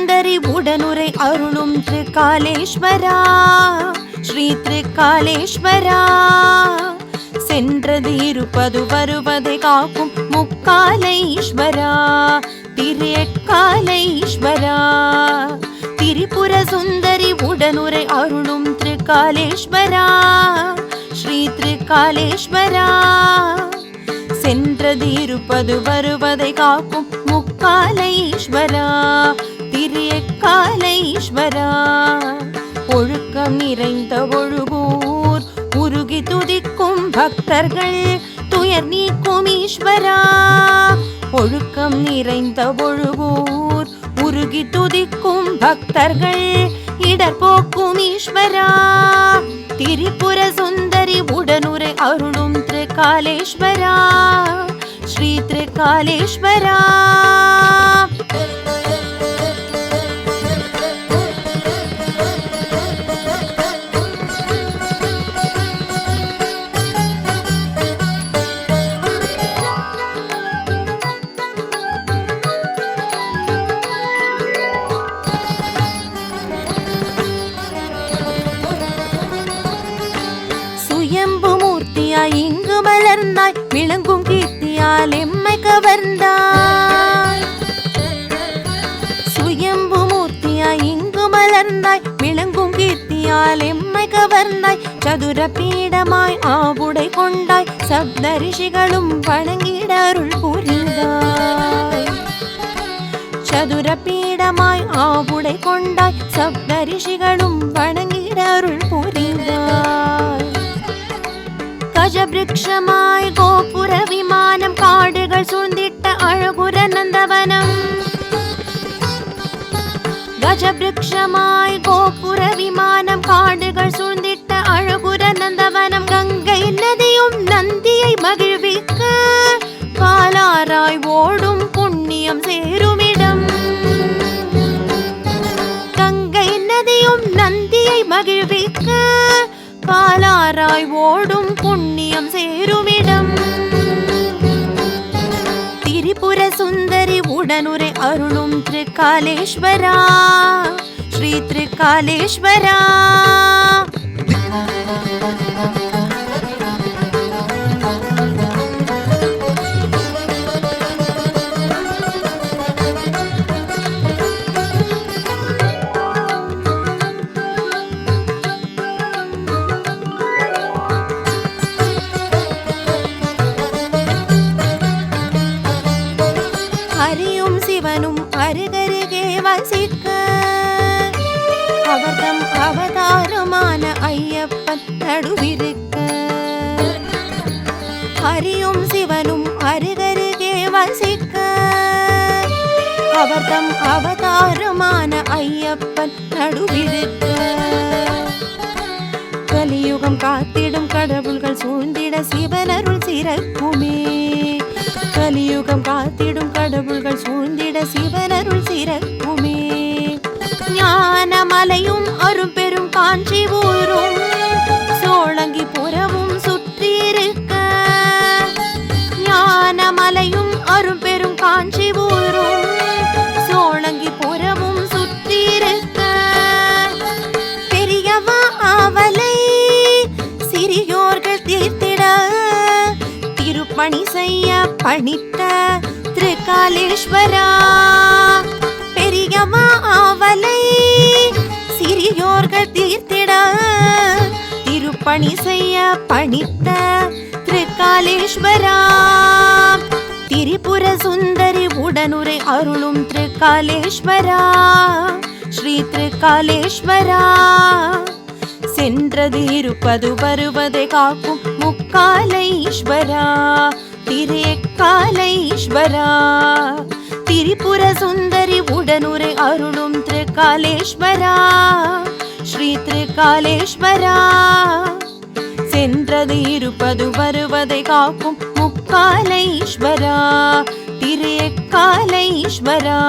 சுந்தரி உடனுரை அருளும் திருக்காலேஸ்வரா, ஸ்ரீ திருக்காலேஸ்வரா. சென்றது இருப்பது வருவதை காக்கும் முக்காலை ஈஸ்வரா, திரு எக்காலை ஈஸ்வரா. திரிபுர சுந்தரி உடனுரை அருளும் திருக்காலேஸ்வரா, ஸ்ரீ திருக்காலேஸ்வரா. சென்றது இருப்பது வருவதை காக்கும் முக்காலை ஈஸ்வரா, திரு எக்காலை ஈஸ்வரா. ஒழுக்கம் நிறைந்த ஒழுகூர் உருகி துதிக்கும் பக்தர்கள் துயர் நீக்கும் ஈஸ்வரா. ஒழுக்கம் நிறைந்த ஒழுகூர் உருகி துதிக்கும் பக்தர்கள் இடர் போக்கும் ஈஸ்வரா. திரிபுர சுந்தரி உடனுரை அருளும் திருக்காலேஸ்வரா, ஸ்ரீ திருக்காலேஸ்வரா. இங்கு மலர்ந்தாய் விளங்கும் கீர்த்தியால் எம்மை கவர்ந்தாய். சுயம்பு மூர்த்தியாய் இங்கு மலர்ந்தாய் விளங்கும் கீர்த்தியால் எம்மை கவர்ந்தாய். சதுர பீடமாய் ஆவுடை கொண்டாய் சப்த ரிஷிகளும் வணங்கிட அருள் புரிந்தாய். சதுர பீடமாய் ஆவுடை கொண்டாய் சப்த ரிஷிகளும் வணங்கிட அருள் புரிந்தாய். கஜபிருக்ஷமாய் கோபுர விமானம் காடுகள் சூழ்ந்திட்ட அழகுர நந்தவனம். கஜபிருக்ஷமாய் கோபுர விமானம் காடுகள் சூழ்ந்திட்ட அழகுர நந்தவனம். கங்கை நதியும் நந்தியை மகிழ்விக்க காலாராய் ஓடும் புண்ணியம் சேருமிடம். கங்கை நதியும் நந்தியை மகிழ்விக்க காலாராய் ஓடும் புண்ணியம் சேருமிடம். திரிபுர சுந்தரி உடனுரை அருளும் திருக்காலேஸ்வரா, ஸ்ரீ திருக்காலேஸ்வரா. ஹரியும் சிவனும் அருகருகே வசிக்க அவர்தம் அவதாரமான ஐயப்பன் நடுவிருக்க. ஹரியும் சிவனும் அருகருகே வசிக்க அவர்தம் அவதாரமான ஐயப்பன் நடுவிருக்க. கலியுகம் காத்திடும் கடவுள்கள் சூழ்ந்திட சிவனருள் சிறக்குமே. கலியுகம் காத்திடும் கடவுள்கள் சூழ்ந்திட சிவனருள் சிறக்குமே. ஞானமலையும் அரும் பெரும் காஞ்சி ஊரும் சோழங்கி புறவும் சுற்றியிருக்க. ஞானமலையும் அரும் பெரும் காஞ்சி ஊரும் சோழங்கி புறவும் சுற்றியிருக்க. பெரியவா ஆவலை சிறியோர்கள் தீர்த்திட திருப்பணி செய்ய பணித்த திருக்காலேஸ்வரா. பெரியவா ஆவலை சிறியோர்கள் தீர்த்திட திருப்பணி செய்ய பணித்த திருக்காலேஸ்வரா. திரிபுர சுந்தரி உடனுரை அருளும் திருக்காலேஸ்வரா, ஸ்ரீ திருக்காலேஸ்வரா. சென்றது இருப்பது வருவதை காக்கும் முக்காலை ஈஸ்வரா, திரு எக்காலை ஈஸ்வரா. திரிபுர சுந்தரி உடனுரை அருளும் திருக்காலேஸ்வரா, ஸ்ரீ திருக்காலேஸ்வரா. சென்றது இருப்பது வருவதை காக்கும் முக்காலை ஈஸ்வரா, திரு எக்காலை ஈஸ்வரா.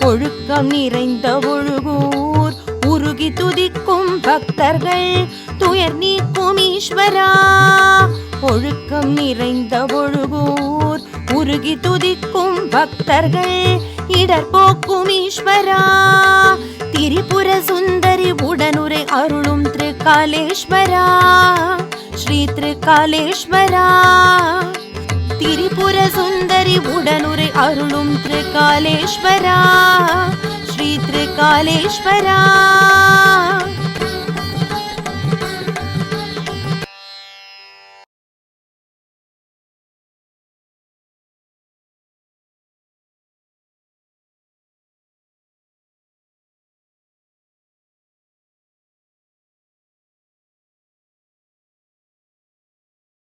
ஒழுக்கம் நிறைந்த ஒழுகூர் உருகி துதிக்கும் பக்தர்கள் துயர் நீக்கும் ஈஸ்வரா. ஒழுக்கம் நிறைந்த ஒழுகூர் உருகி துதிக்கும் பக்தர்கள் இடர் போக்கும் ஈஸ்வரா திரிபுர சுந்தரி உடனுரை அருளும் திருக்காலேஸ்வரா ஸ்ரீ திருக்காலேஸ்வரா திரிபுர சுந்தரி உடனுரை அருளும் திருக்காலேஸ்வரா ஸ்ரீ திருக்காலேஸ்வரா